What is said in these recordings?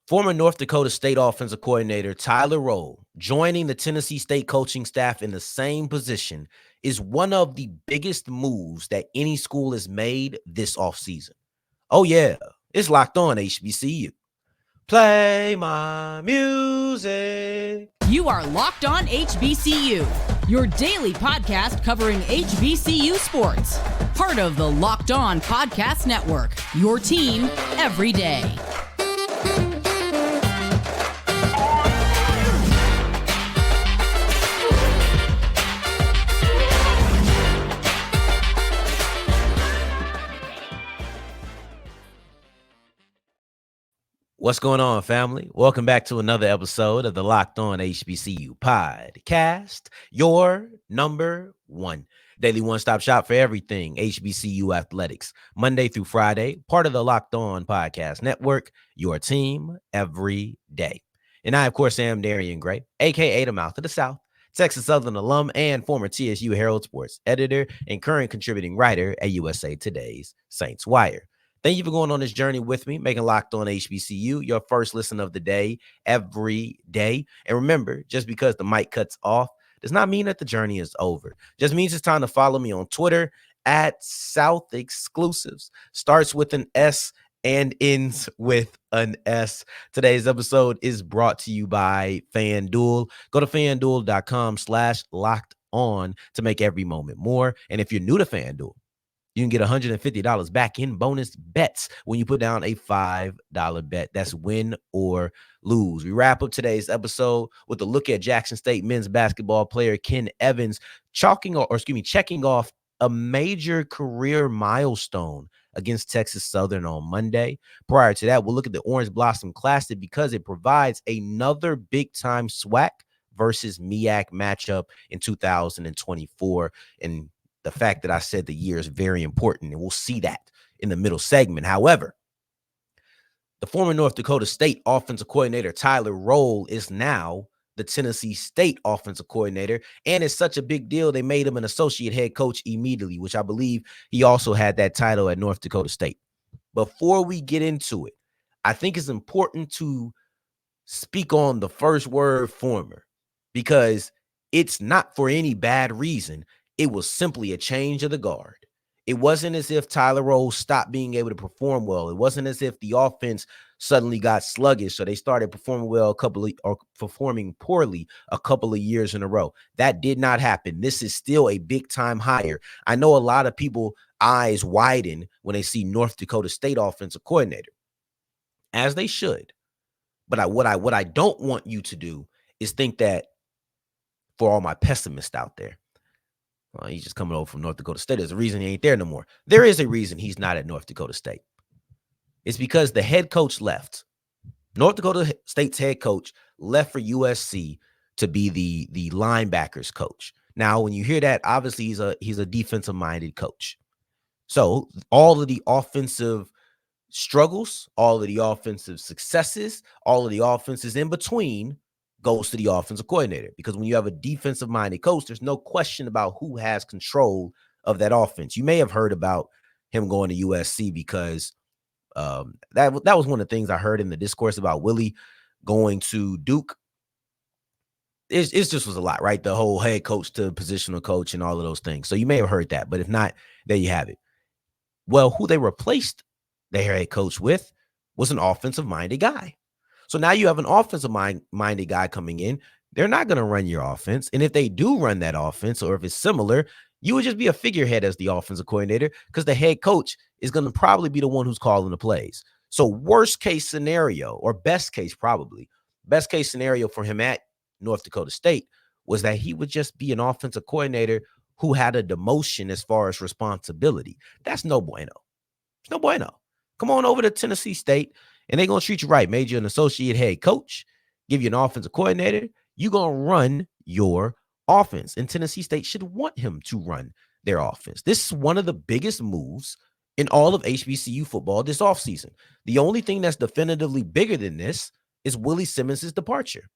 Former North Dakota State offensive coordinator Tyler Roehl joining the Tennessee State coaching staff in the same position is one of the biggest moves that any school has made this offseason. Oh, yeah, it's Locked On HBCU. Play my music. You are Locked On HBCU, your daily podcast covering HBCU sports. Part of the Locked On Podcast Network, your team every day. What's going on, family? Welcome back to another episode of the Locked On HBCU podcast, your number one daily one-stop shop for everything HBCU athletics, Monday through Friday, part of the Locked On Podcast Network, your team every day. And I, of course, am Darian Gray, a.k.a. the Mouth of the South, Texas Southern alum and former TSU Herald Sports editor and current contributing writer at USA Today's Saints Wire. Thank you for going on this journey with me, making Locked On HBCU your first listen of the day every day. And remember, just because the mic cuts off does not mean that the journey is over. Just means it's time to follow me on Twitter at South Exclusives. Starts with an S and ends with an S. Today's episode is brought to you by FanDuel. Go to FanDuel.com/locked-on to make every moment more. And if you're new to FanDuel, you can get $150 back in bonus bets when you put down a $5 bet. That's win or lose. We wrap up today's episode with a look at Jackson State men's basketball player Ken Evans checking off a major career milestone against Texas Southern on Monday. Prior to that, we'll look at the Orange Blossom Classic because it provides another big-time SWAC versus MEAC matchup in 2024. And the fact that I said the year is very important, and we'll see that in the middle segment. However, the former North Dakota State offensive coordinator Tyler Roehl is now the Tennessee State offensive coordinator, and it's such a big deal they made him an associate head coach immediately, which I believe he also had that title at North Dakota State. Before we get into it, I think it's important to speak on the first word former, because it's not for any bad reason. It was simply a change of the guard. It wasn't as if Tyler Roehl stopped being able to perform well. It wasn't as if the offense suddenly got sluggish, so they started performing well performing poorly a couple of years in a row. That did not happen. This is still a big-time hire. I know a lot of people eyes widen when they see North Dakota State offensive coordinator, as they should. But what I don't want you to do is think that, for all my pessimists out there, he's just coming over from North Dakota State. There's a reason he ain't there no more. There is a reason he's not at North Dakota State. It's because the head coach left. North Dakota State's head coach left for USC to be the linebackers coach. Now, when you hear that, obviously he's a defensive-minded coach. So all of the offensive struggles, all of the offensive successes, all of the offenses in between goes to the offensive coordinator, because when you have a defensive-minded coach, there's no question about who has control of that offense. You may have heard about him going to USC because that was one of the things I heard in the discourse about Willie going to Duke. It just was a lot, right? The whole head coach to positional coach and all of those things. So you may have heard that, but if not, there you have it. Well, who they replaced their head coach with was an offensive-minded guy. So now you have an offensive-minded guy coming in. They're not going to run your offense. And if they do run that offense, or if it's similar, you would just be a figurehead as the offensive coordinator, because the head coach is going to probably be the one who's calling the plays. So worst case scenario, or best case scenario for him at North Dakota State was that he would just be an offensive coordinator who had a demotion as far as responsibility. That's no bueno. It's no bueno. Come on over to Tennessee State, and they're going to treat you right. Made you an associate head coach, give you an offensive coordinator. You're going to run your offense. And Tennessee State should want him to run their offense. This is one of the biggest moves in all of HBCU football this offseason. The only thing that's definitively bigger than this is Willie Simmons' departure.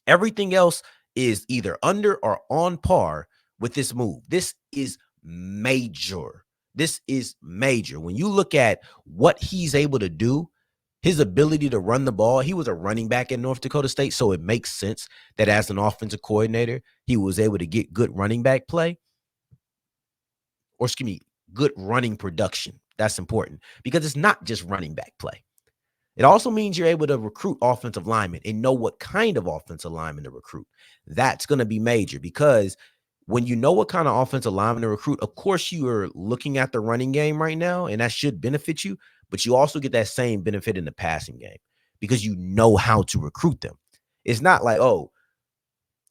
Everything else is either under or on par with this move. This is major. This is major. When you look at what he's able to do, his ability to run the ball, he was a running back at North Dakota State, so it makes sense that as an offensive coordinator, he was able to get good running back play, or excuse me, good running production. That's important because it's not just running back play. It also means you're able to recruit offensive linemen and know what kind of offensive linemen to recruit. That's going to be major because when you know what kind of offensive lineman to recruit, of course, you are looking at the running game right now, and that should benefit you, but you also get that same benefit in the passing game because you know how to recruit them. It's not like, oh,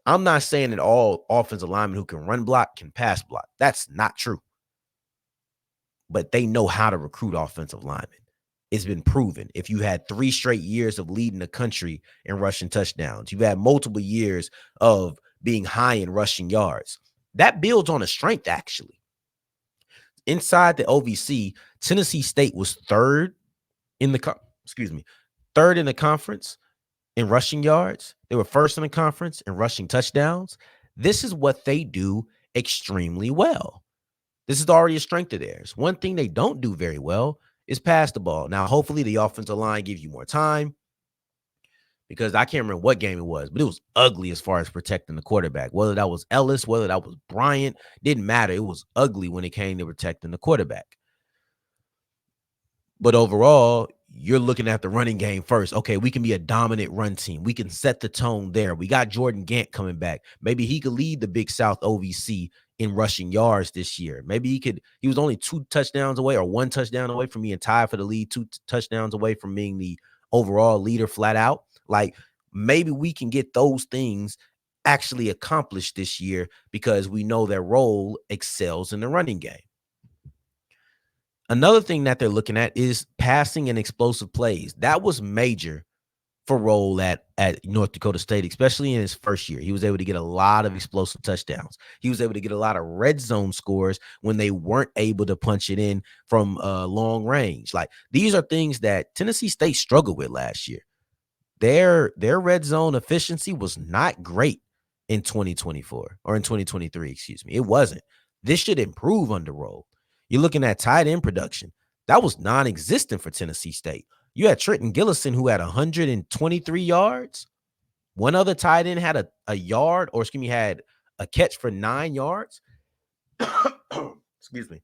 I'm not saying that all offensive linemen who can run block can pass block. That's not true. But they know how to recruit offensive linemen. It's been proven. If you had 3 straight years of leading the country in rushing touchdowns, you've had multiple years of being high in rushing yards. That builds on a strength, actually. Inside the OVC, Tennessee State was third in the conference in rushing yards. They were first in the conference in rushing touchdowns. This is what they do extremely well. This is already a strength of theirs. One thing they don't do very well is pass the ball. Now, hopefully the offensive line gives you more time, because I can't remember what game it was, but it was ugly as far as protecting the quarterback. Whether that was Ellis, whether that was Bryant, didn't matter. It was ugly when it came to protecting the quarterback. But overall, you're looking at the running game first. Okay, we can be a dominant run team. We can set the tone there. We got Jordan Gant coming back. Maybe he could lead the Big South OVC in rushing yards this year. Maybe he was only 2 touchdowns away or 1 touchdown away from being tied for the lead, 2 touchdowns away from being the overall leader flat out. Like, maybe we can get those things actually accomplished this year because we know that Roehl excels in the running game. Another thing that they're looking at is passing and explosive plays. That was major for Roehl at North Dakota State, especially in his first year. He was able to get a lot of explosive touchdowns. He was able to get a lot of red zone scores when they weren't able to punch it in from long range. Like, these are things that Tennessee State struggled with last year. Their red zone efficiency was not great in 2024 or in 2023, excuse me. It wasn't. This should improve under Roehl. You're looking at tight end production. That was non-existent for Tennessee State. You had Trenton Gillison, who had 123 yards. One other tight end had a yard, or excuse me, had a catch for 9 yards. Excuse me.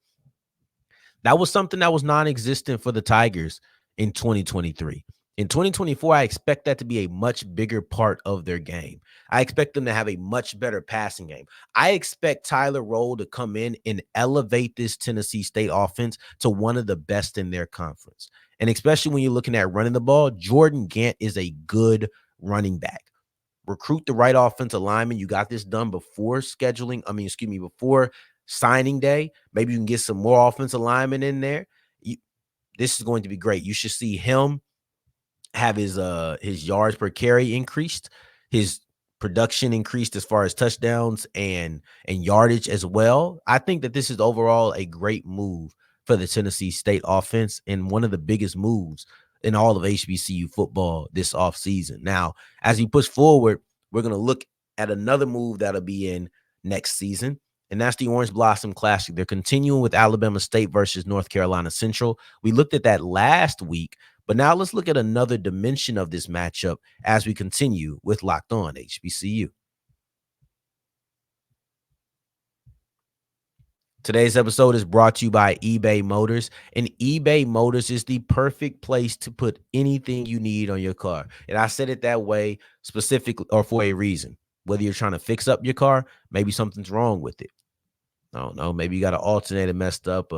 That was something that was non-existent for the Tigers in 2023. In 2024, I expect that to be a much bigger part of their game. I expect them to have a much better passing game. I expect Tyler Roehl to come in and elevate this Tennessee State offense to one of the best in their conference. And especially when you're looking at running the ball, Jordan Gant is a good running back. Recruit the right offensive lineman. You got this done before before signing day. Maybe you can get some more offensive linemen in there. This is going to be great. You should see him have his yards per carry increased, his production increased as far as touchdowns and yardage as well. I think that this is overall a great move for the Tennessee State offense and one of the biggest moves in all of HBCU football this offseason. Now, as we push forward, we're going to look at another move that'll be in next season, and that's the Orange Blossom Classic. They're continuing with Alabama State versus North Carolina Central. We looked at that last week, but now let's look at another dimension of this matchup as we continue with Locked On HBCU. Today's episode is brought to you by eBay Motors, and eBay Motors is the perfect place to put anything you need on your car. And I said it that way specifically or for a reason. Whether you're trying to fix up your car, maybe something's wrong with it. I don't know. Maybe you got an alternator messed up.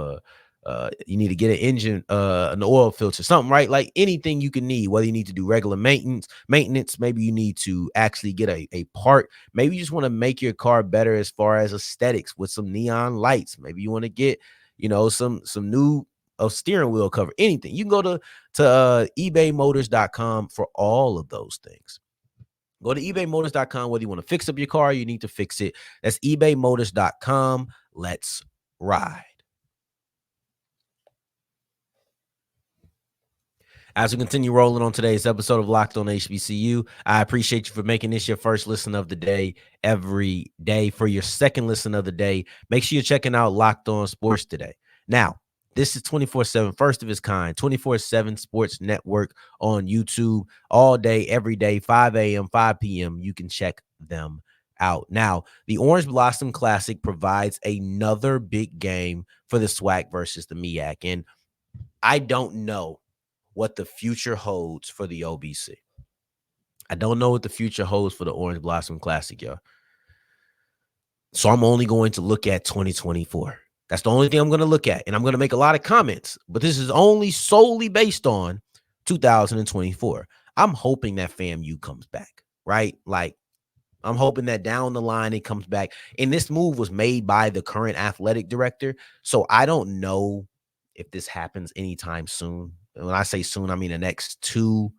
You need to get an engine, an oil filter, something, right? Like anything you can need, whether you need to do regular maintenance, maybe you need to actually get a part. Maybe you just want to make your car better as far as aesthetics with some neon lights. Maybe you want to get, some new steering wheel cover, anything. You can go to ebaymotors.com for all of those things. Go to ebaymotors.com, whether you want to fix up your car, you need to fix it. That's ebaymotors.com. Let's ride. As we continue rolling on today's episode of Locked On HBCU, I appreciate you for making this your first listen of the day every day. For your second listen of the day, make sure you're checking out Locked On Sports today. Now, This is 24/7, first of its kind, 24/7 sports network on YouTube all day, every day, 5 a.m., 5 p.m. You can check them out. Now, the Orange Blossom Classic provides another big game for the SWAC versus the MEAC. And I don't know what the future holds for the OBC. I don't know what the future holds for the Orange Blossom Classic, y'all. So I'm only going to look at 2024. That's the only thing I'm going to look at. And I'm going to make a lot of comments, but this is only solely based on 2024. I'm hoping that FAMU comes back, right? Like, I'm hoping that down the line it comes back. And this move was made by the current athletic director. So I don't know if this happens anytime soon. And when I say soon, I mean the next 2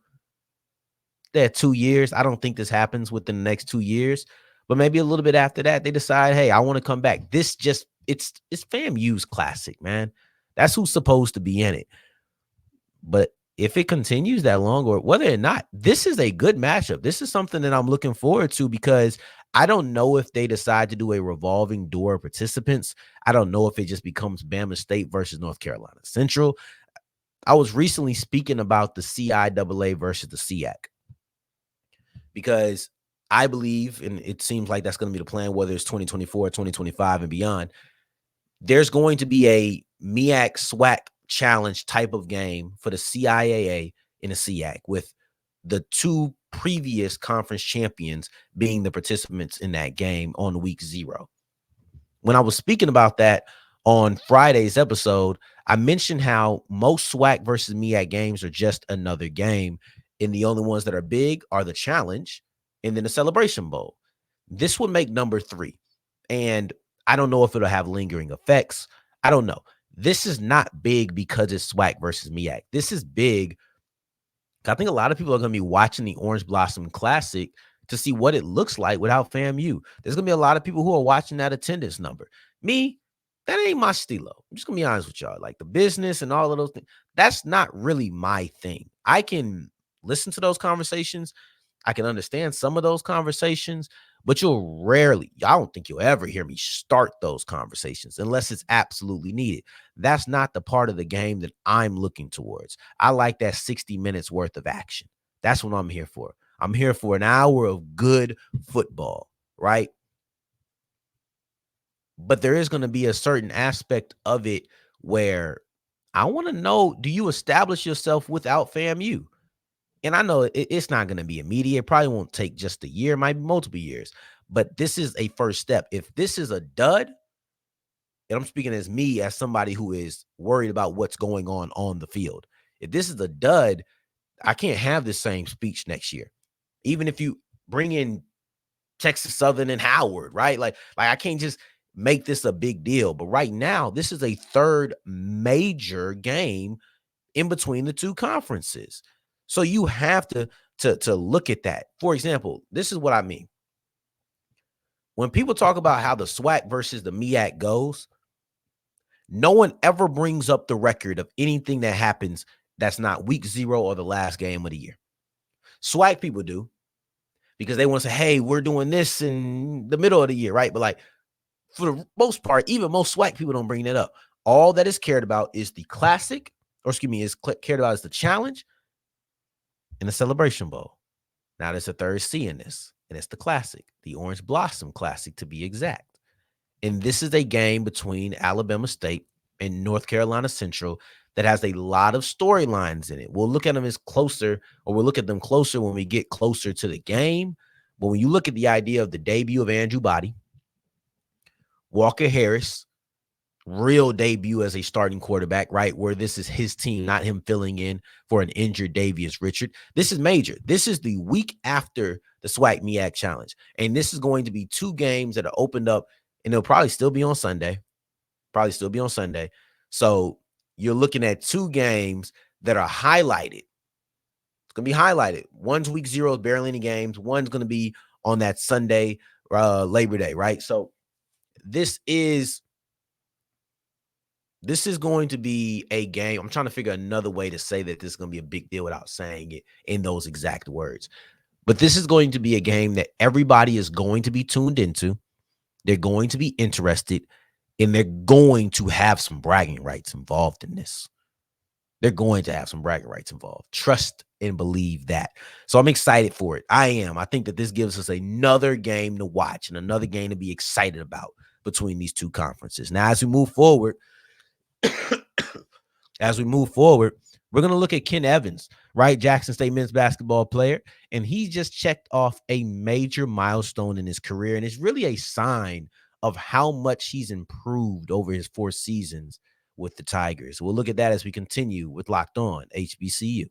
years. I don't think this happens within the next 2 years. But maybe a little bit after that, they decide, hey, I want to come back. This just, it's FAMU's classic, man. That's who's supposed to be in it. But if it continues that long, or whether or not, this is a good matchup. This is something that I'm looking forward to, because I don't know if they decide to do a revolving door of participants. I don't know if it just becomes Bama State versus North Carolina Central. I was recently speaking about the CIAA versus the SWAC, because I believe, and it seems like that's going to be the plan, whether it's 2024, 2025 and beyond, there's going to be a MEAC SWAC challenge type of game for the CIAA and the SWAC, with the 2 previous conference champions being the participants in that game on week 0. When I was speaking about that on Friday's episode, I mentioned how most SWAC versus MEAC games are just another game, and the only ones that are big are the challenge and then the Celebration Bowl. This would make number 3. And I don't know if it'll have lingering effects. I don't know. This is not big because it's SWAC versus MEAC. This is big. I think a lot of people are going to be watching the Orange Blossom Classic to see what it looks like without FAMU. There's going to be a lot of people who are watching that attendance number. Me, that ain't my stilo. I'm just going to be honest with y'all. Like, the business and all of those things, that's not really my thing. I can listen to those conversations. I can understand some of those conversations, but you'll rarely, I don't think you'll ever hear me start those conversations unless it's absolutely needed. That's not the part of the game that I'm looking towards. I like that 60 minutes worth of action. That's what I'm here for. I'm here for an hour of good football, right? But there is going to be a certain aspect of it where I want to know, do you establish yourself without FAMU? And I know it's not going to be immediate. It probably won't take just a year, might be multiple years. But this is a first step. If this is a dud, and I'm speaking as me, as somebody who is worried about what's going on the field. If this is a dud, I can't have the same speech next year. Even if you bring in Texas Southern and Howard, right? Like I can't just make this a big deal. But right now, this is a third major game in between the 2 conferences. So you have to look at that. For example, this is what I mean. When people talk about how the SWAC versus the MEAC goes, no one ever brings up the record of anything that happens that's not week 0 or the last game of the year. SWAC people do, because they want to say, hey, we're doing this in the middle of the year, right? But like, for the most part, even most SWAC people don't bring that up. All that is cared about is the classic, or excuse me, is cared about is the challenge and the Celebration Bowl. Now there's a third C in this, and it's the classic, the Orange Blossom Classic to be exact. And this is a game between Alabama State and North Carolina Central that has a lot of storylines in it. We'll look at them as closer, or we'll look at them closer when we get closer to the game. But when you look at the idea of the debut of Andrew Body, Walker Harris, real debut as a starting quarterback, right? Where this is his team, not him filling in for an injured Davius Richard. This is major. This is the week after the SWAC MEAC Challenge. And this is going to be 2 games that are opened up, and they'll probably still be on Sunday. So you're looking at 2 games that are highlighted. It's going to be highlighted. One's week 0, barely any games. One's going to be on that Sunday, Labor Day, right? So this is going to be a game. I'm trying to figure another way to say that this is going to be a big deal without saying it in those exact words. But this is going to be a game that everybody is going to be tuned into. They're going to be interested. And they're going to have some bragging rights involved in this. They're going to have some bragging rights involved. Trust and believe that. So I'm excited for it. I am. I think that this gives us another game to watch and another game to be excited about between these two conferences. Now, as we move forward, we're going to look at Ken Evans, right? Jackson State men's basketball player. And he just checked off a major milestone in his career. And it's really a sign of how much he's improved over his 4 seasons with the Tigers. We'll look at that as we continue with Locked On HBCU.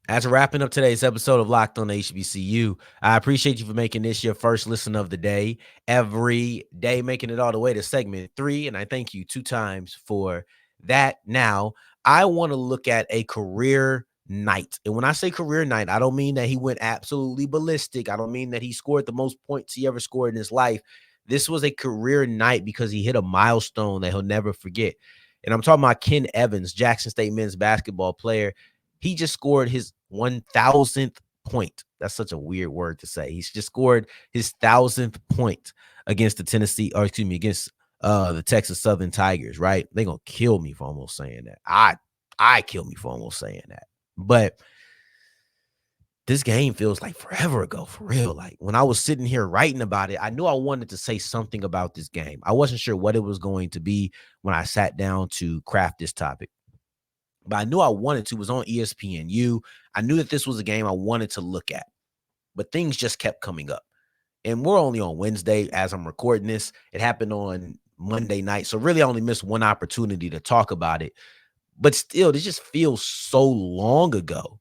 As we're wrapping up today's episode of Locked On HBCU, I appreciate you for making this your first listen of the day. Every day, making it all the way to segment 3, and I thank you 2 times for that. Now, I want to look at a career night. And when I say career night, I don't mean that he went absolutely ballistic. I don't mean that he scored the most points he ever scored in his life. This was a career night because he hit a milestone that he'll never forget. And I'm talking about Ken Evans, Jackson State men's basketball player. He just scored his 1,000th point. That's such a weird word to say. He's just scored his 1,000th point against against the Texas Southern Tigers, right? They're going to kill me for almost saying that. I kill me for almost saying that. But this game feels like forever ago, for real. Like when I was sitting here writing about it, I knew I wanted to say something about this game. I wasn't sure what it was going to be when I sat down to craft this topic. But I knew I wanted to. It was on ESPNU. I knew that this was a game I wanted to look at. But things just kept coming up. And we're only on Wednesday as I'm recording this. It happened on Monday night. So really I only missed one opportunity to talk about it. But still, this just feels so long ago.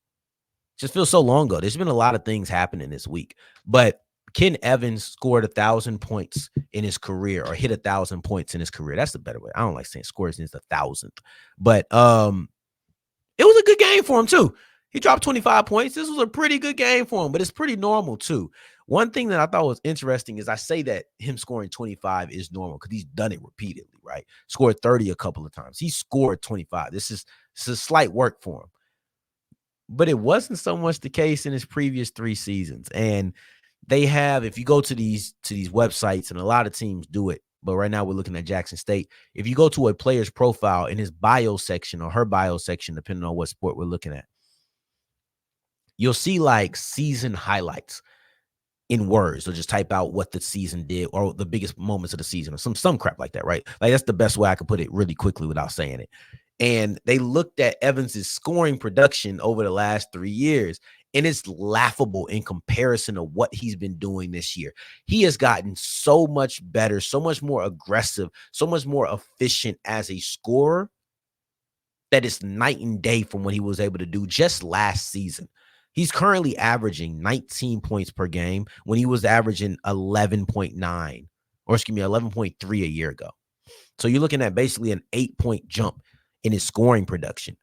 Just feels so long ago. There's been a lot of things happening this week. But Ken Evans scored 1,000 points in his career, or hit 1,000 points in his career. That's the better way. I don't like saying scores since 1,000th. But it was a good game for him, too. He dropped 25 points. This was a pretty good game for him, but it's pretty normal, too. One thing that I thought was interesting is I say that him scoring 25 is normal because he's done it repeatedly, right? Scored 30 a couple of times. He scored 25. This is slight work for him. But it wasn't so much the case in his previous 3 seasons. And they have, if you go to these websites, and a lot of teams do it, but right now we're looking at Jackson State. If you go to a player's profile in his bio section or her bio section, depending on what sport we're looking at, you'll see like season highlights in words, or just type out what the season did or the biggest moments of the season or some crap like that, right? Like that's the best way I could put it really quickly without saying it. And they looked at Evans's scoring production over the last 3 years, and it's laughable in comparison to what he's been doing this year. He has gotten so much better, so much more aggressive, so much more efficient as a scorer that it's night and day from what he was able to do just last season. He's currently averaging 19 points per game when he was averaging 11.9, or 11.3 a year ago. So you're looking at basically an 8-point jump in his scoring production.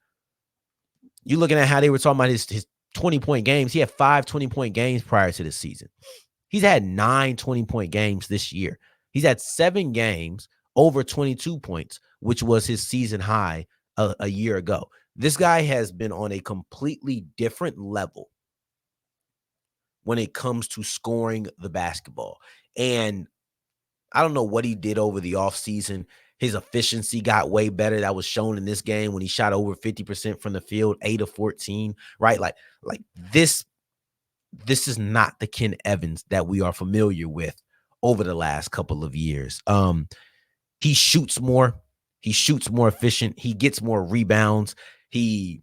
You're looking at how they were talking about his 20-point games. He had 5 20-point games prior to this season. He's had 9 20-point games this year. He's had 7 games over 22 points, which was his season high a year ago. This guy has been on a completely different level when it comes to scoring the basketball. And I don't know what he did over the offseason. His efficiency got way better. That was shown in this game when he shot over 50% from the field, 8 of 14, right? Like this is not the Ken Evans that we are familiar with over the last couple of years. He shoots more. He shoots more efficient. He gets more rebounds. He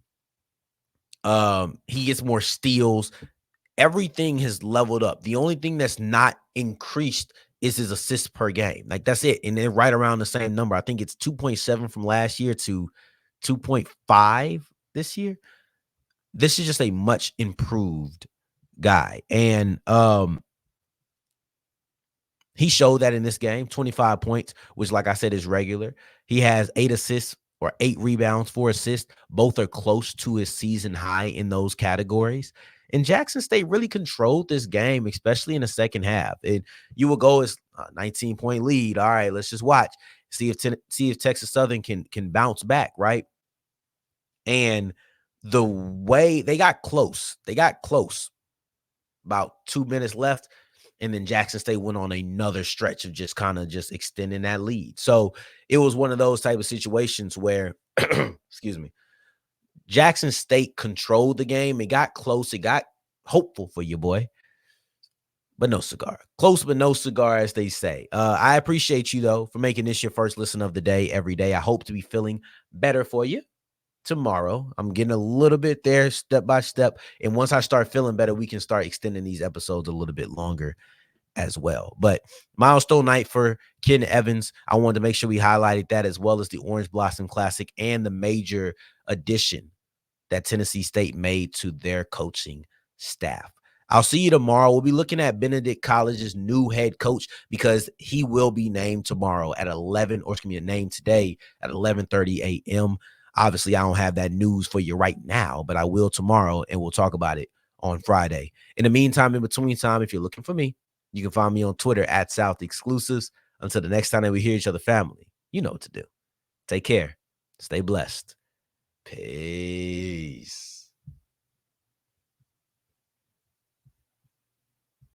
gets more steals. Everything has leveled up. The only thing that's not increased is his assists per game. Like that's it. And they're right around the same number. I think it's 2.7 from last year to 2.5 this year. This is just a much improved guy. And he showed that in this game, 25 points, which, like I said, is regular. He has 8 assists or 8 rebounds, 4 assists. Both are close to his season high in those categories. And Jackson State really controlled this game, especially in the second half. And you will go as a 19-point lead. All right, let's just watch, see if Texas Southern can bounce back, right? And the way they got close, about 2 minutes left. And then Jackson State went on another stretch of just kind of just extending that lead. So it was one of those type of situations where, excuse me, Jackson State controlled the game. It got close. It got hopeful for your boy, but no cigar. Close, but no cigar, as they say. I appreciate you, though, for making this your first listen of the day every day. I hope to be feeling better for you tomorrow. I'm getting a little bit there step by step. And once I start feeling better, we can start extending these episodes a little bit longer as well. But milestone night for Ken Evans. I wanted to make sure we highlighted that, as well as the Orange Blossom Classic and the major addition that Tennessee State made to their coaching staff. I'll see you tomorrow. We'll be looking at Benedict College's new head coach, because he will be named tomorrow at 11, or it's going to be named today at 11:30 a.m. Obviously, I don't have that news for you right now, but I will tomorrow, and we'll talk about it on Friday. In the meantime, in between time, if you're looking for me, you can find me on Twitter at South Exclusives. Until the next time that we hear each other, family, you know what to do. Take care. Stay blessed. Peace.